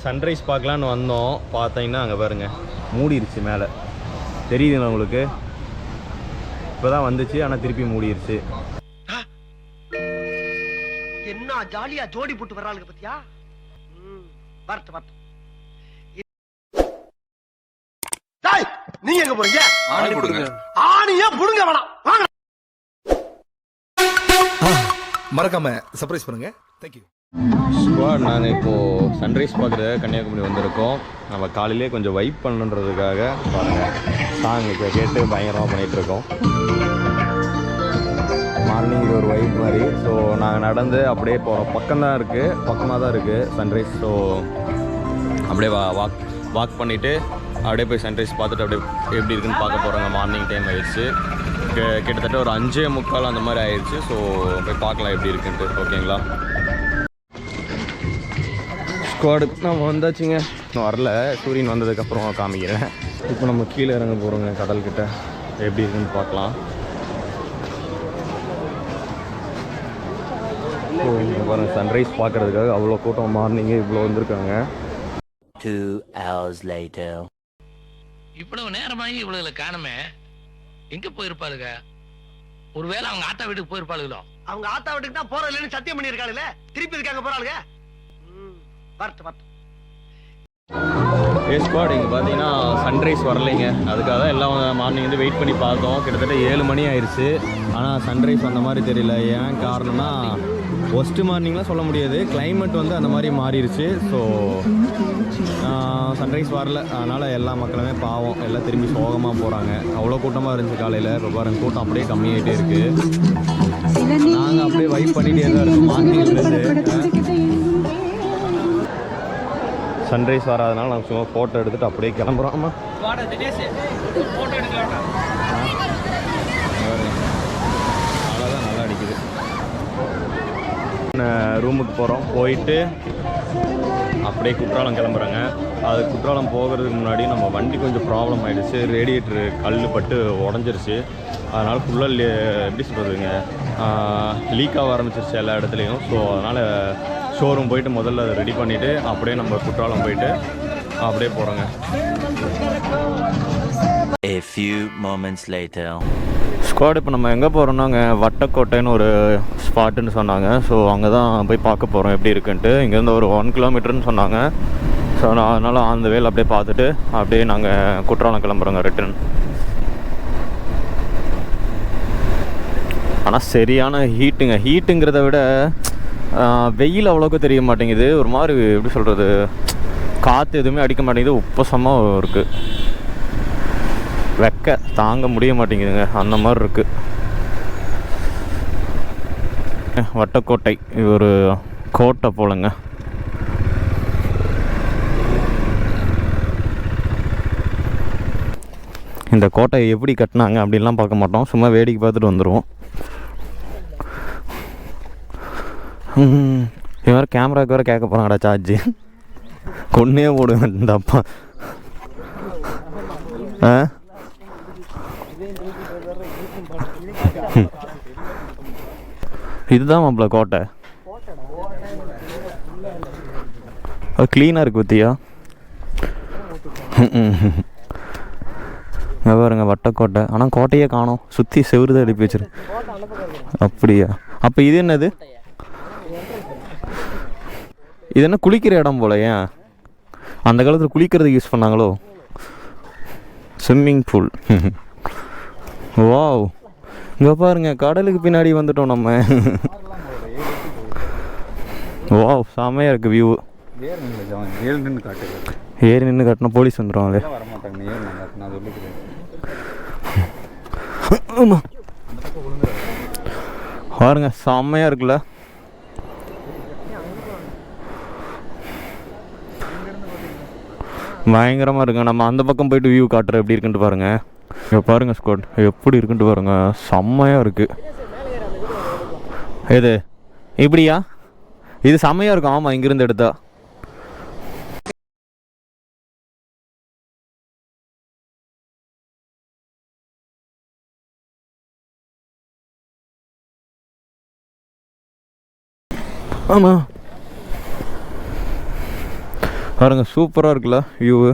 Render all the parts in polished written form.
Sunrise பார்க்கலான்னு வந்தோம். பார்த்தீங்கன்னா அங்கே பாருங்கள் மூடிருச்சு மேலே, தெரியுதுங்களா உங்களுக்கு? இப்போ தான் வந்துச்சு, ஆனால் திருப்பி மூடிருச்சு. என்ன ஜாலியா ஜோடி போட்டு வர்றாளுங்க பத்தியா? வரட்டு வரட்டு. நீங்க எங்க போறீங்க? ஆணி புடுங்க. ஆணியா புடுங்க வேணாம். வாங்க. மறக்காம சர்ப்ரைஸ் பண்ணுங்க. தேங்க்யூ. ஸ்குவாட், நாங்கள் இப்போது சன்ரைஸ் பார்க்குற கன்னியாகுமரி வந்திருக்கோம். நம்ம காலையிலே கொஞ்சம் வைப் பண்ணுன்றதுக்காக பாருங்கள் சாங் இப்போ கேட்டு பயங்கரமாக பண்ணிகிட்ருக்கோம். மார்னிங் இது ஒரு வைப் மாதிரி. ஸோ நாங்கள் நடந்து அப்படியே போகிறோம். பக்கமாக தான் இருக்குது சன்ரைஸ். ஸோ அப்படியே வாக் பண்ணிவிட்டு அப்படியே போய் சன்ரைஸ் பார்த்துட்டு அப்படியே எப்படி இருக்குன்னு பார்க்க போகிறோங்க. மார்னிங் டைம் ஆயிடுச்சு, கிட்டத்தட்ட ஒரு 5:45 அந்த மாதிரி ஆயிடுச்சு. ஸோ போய் பார்க்கலாம் எப்படி இருக்குன்ட்டு. ஓகேங்களா ஸ்குவாடு, நம்ம வந்தாச்சுங்க. இன்னும் வரல, சூரியன் வந்ததுக்கப்புறம் காமிக்கிறேன். இப்போ நம்ம கீழே இறங்க போகிறோங்க கடல்கிட்ட. எப்படி இருக்குன்னு பார்க்கலாம். ஸோ இங்கே பாருங்கள் சன்ரைஸ் பார்க்குறதுக்காக அவ்வளோ கூட்டம் மார்னிங்கே இவ்வளோ வந்திருக்காங்க. 2 hours later. இவ்வளவு நேரமாகி இவ்வளவு காணுமே, எங்க போயிருப்பாளுங்க? ஒருவேளை அவங்க ஆத்தா வீட்டுக்கு போயிருப்பாளுங்களோ? அவங்க ஆத்தா வீட்டுக்கு தான் போற இல்லைன்னு சத்தியம் பண்ணிருக்காளுல, திருப்பி இருக்காங்க போறாளுங்க. வரட்டு வரட்டு. ஸ்குவாட், இங்கே பார்த்தீங்கன்னா சன்ரைஸ் வரலைங்க. அதுக்காக தான் எல்லாம் மார்னிங் வந்து வெயிட் பண்ணி பார்த்தோம். கிட்டத்தட்ட 7 மணி ஆயிடுச்சு, ஆனால் சன்ரைஸ் வந்த மாதிரி தெரியல. ஏன் காரணம்னா ஃபஸ்ட்டு மார்னிங்லாம் சொல்ல முடியாது, கிளைமேட் வந்து அந்த மாதிரி மாறிடுச்சு. ஸோ சன்ரைஸ் வரல, அதனால் எல்லா மக்களுமே பாவம் எல்லாம் திரும்பி சோகமாக போகிறாங்க. அவ்வளோ கூட்டமாக இருந்துச்சு காலையில். இப்போ பாருங்கள் கூட்டம் அப்படியே கம்மியாகிட்டே இருக்குது. நாங்கள் அப்படியே வைப் பண்ணிகிட்டே தான் இருக்கோம் மார்னிங்லேருந்து. சன்ரைஸ் வராதனால நாங்கள் சும்மா ஃபோட்டோ எடுத்துகிட்டு அப்படியே கிளம்புறோம். ஆமாம் அவ்வளோதான், நல்லா அடிக்குது. ரூமுக்கு போகிறோம், போயிட்டு அப்படியே குற்றாலம் கிளம்புறாங்க. அது குற்றாலம் போகிறதுக்கு முன்னாடி நம்ம வண்டி கொஞ்சம் ப்ராப்ளம் ஆகிடுச்சு. ரேடியேட்ரு கல் பட்டு உடஞ்சிருச்சு. அதனால் ஃபுல்லாக எப்படி சொல்கிறதுங்க, லீக்காக ஆரம்பிச்சிருச்சு எல்லா இடத்துலையும். ஸோ அதனால் ஷோரூம் போயிட்டு முதல்ல அதை ரெடி பண்ணிவிட்டு அப்படியே நம்ம குற்றாலம் போயிட்டு அப்படியே போகிறோங்க. A few moments later. Squad, இப்போ நம்ம எங்கே போகிறோம்னா அங்கே வட்டக்கோட்டைன்னு ஒரு ஸ்பாட்டுன்னு சொன்னாங்க. ஸோ அங்கே தான் போய் பார்க்க போகிறோம் எப்படி இருக்குன்ட்டு. இங்கேருந்து ஒரு 1 கிலோமீட்டர்னு சொன்னாங்க. ஸோ நான் அதனால் அந்த வேலை அப்படியே பார்த்துட்டு அப்படியே நாங்கள் குற்றாலம் கிளம்புறோங்க ரிட்டர்ன். ஆனால் சரியான ஹீட்டுங்கிறத விட வெயில் அவ்வளோக்கு தெரிய மாட்டேங்குது. ஒரு மாதிரி எப்படி சொல்கிறது, காற்று எதுவுமே அடிக்க மாட்டேங்குது. உப்பசமாக இருக்குது, வெக்க தாங்க முடிய மாட்டேங்குதுங்க, அந்த மாதிரி இருக்குது. வட்டக்கோட்டை இது ஒரு கோட்டை போலங்க. இந்த கோட்டையை எப்படி கட்டினாங்க அப்படின்லாம் பார்க்க மாட்டோம், சும்மா வேடிக்கை பார்த்துட்டு வந்துடுவோம். இவன் வேறு கேமராவுக்கு வேறு கேட்க போகிறாங்கடா சார்ஜ். கொன்னே போடுவேன் இந்த அப்பா. இதுதான் மாப்பிள்ள கோட்டை. க்ளீனாக இருக்கு பத்தியா. பாருங்க வட்டக்கோட்டை. ஆனால் கோட்டையே காணோம், சுற்றி செவுறுதான் எழுப்பி வச்சிரு. அப்படியா? அப்போ இது என்னது? இது என்ன குளிக்கிற இடம் போல? ஏன் அந்த காலத்தில் குளிக்கிறதுக்கு யூஸ் பண்ணாங்களோ? Swimming pool. வாவ், இங்கே பாருங்க கடலுக்கு பின்னாடி வந்துட்டோம் நம்ம. வாவ், செமையாக இருக்குது வியூ. ஏறி நின்று காட்டினா போலீஸ் வந்துடுவாங்களே. ஆமாம் பாருங்க செம்மையாக இருக்குல்ல. பயங்கரமாக இருக்குங்க. நம்ம அந்த பக்கம் போயிட்டு வியூ காட்டுற எப்படி இருக்குன்ட்டு பாருங்கள். இங்கே பாருங்கள் ஸ்குவாட், எப்படி இருக்குன்ட்டு பாருங்கள், செம்மையாக இருக்குது. எது இப்படியா? இது செம்மையாக இருக்கும். ஆமாம், இங்கேருந்து எடுத்தா. ஆமாம் பாருங்க சூப்பராக இருக்குல்ல வியூவு.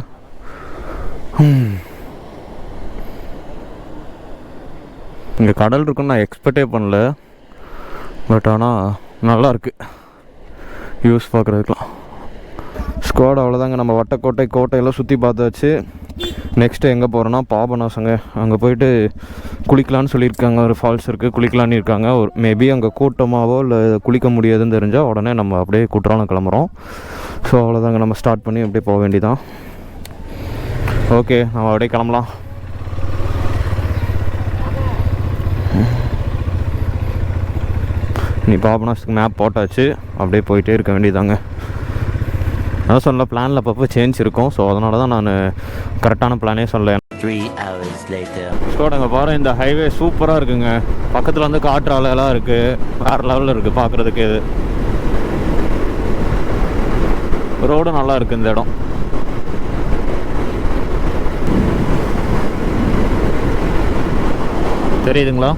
இங்கே கடல் இருக்குன்னு நான் எக்ஸ்பெக்டே பண்ணல. பட் ஆனால் நல்லாயிருக்கு வியூஸ் பார்க்குறதுக்கெலாம். ஸ்குவாட் அவ்வளோதாங்க. நம்ம வட்டக்கோட்டை கோட்டையெல்லாம் சுற்றி பார்த்தாச்சு. நெக்ஸ்ட்டு எங்கே போகிறோன்னா பாபநாசங்க. அங்கே போயிட்டு குளிக்கலான்னு சொல்லியிருக்காங்க. ஒரு ஃபால்ஸ் இருக்குது, குளிக்கலான்னு இருக்காங்க. ஒரு மேபி அங்கே கூட்டமாகவோ இல்லை குளிக்க முடியாதுன்னு தெரிஞ்சால் உடனே நம்ம அப்படியே குற்றாலம் கிளம்புறோம். ஸோ அவ்வளோதாங்க, நம்ம ஸ்டார்ட் பண்ணி அப்படியே போக வேண்டியதான். ஓகே, நம்ம அப்படியே கிளம்பலாம். நீ பாபநாசத்துக்கு மேப் போட்டாச்சு, அப்படியே போயிட்டே இருக்க வேண்டியதாங்க. அதான் சொல்ல பிளானில் அப்பப்போ சேஞ்ச் இருக்கும். ஸோ அதனால தான் நான் கரெக்டான பிளானே சொல்ல. 3 hours later. ஸோ நாங்கள் பாரு, இந்த ஹைவே சூப்பராக இருக்குங்க. பக்கத்தில் வந்து காற்று அலையெல்லாம் இருக்குது. வேறு லெவலில் இருக்குது பார்க்குறதுக்கு. இது ரோடும் நல்லா இருக்குது இந்த இடம். தெரியுதுங்களா?